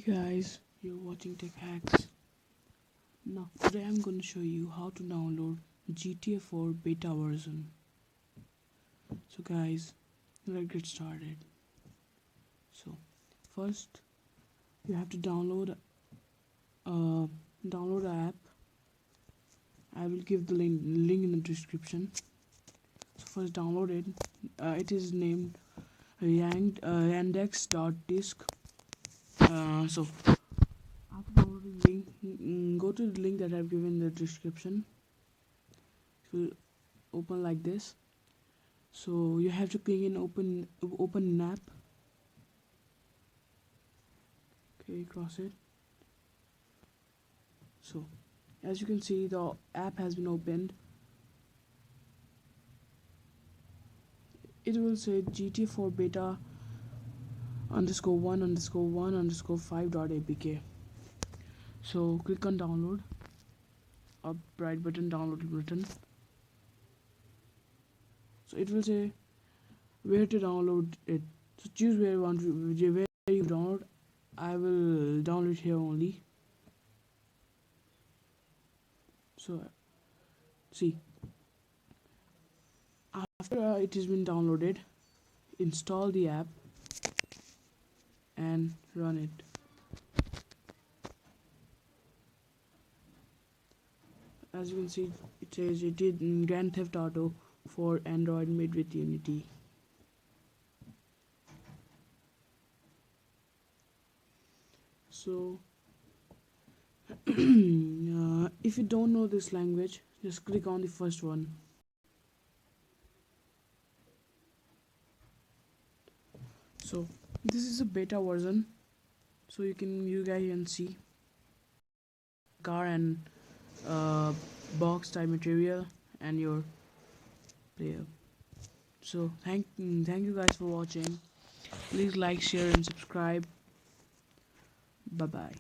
Guys, you're watching Tech Hacks. Now today I'm going to show you how to download GTA 4 beta version. So guys, let's get started. So first you have to download the app. I will give the link in the description. So first download it. It is named yandex.disk. So after downloading the link, go to the link that I've given in the description. It will open like this. So you have to click in open an app. Okay, cross it. So as you can see, the app has been opened. It will say GTA 4 beta _1_1_5.apk. So click on download, up right button, download button. So it will say where to download it. So choose where you download. I will download here only. So see, after it has been downloaded, install the app and run it. As you can see, it says it is Grand Theft Auto for Android made with Unity. So if you don't know this language, just click on the first one. So this is a beta version, so you guys can see car and box type material and your player. So thank you guys for watching. Please like, share and subscribe. Bye bye.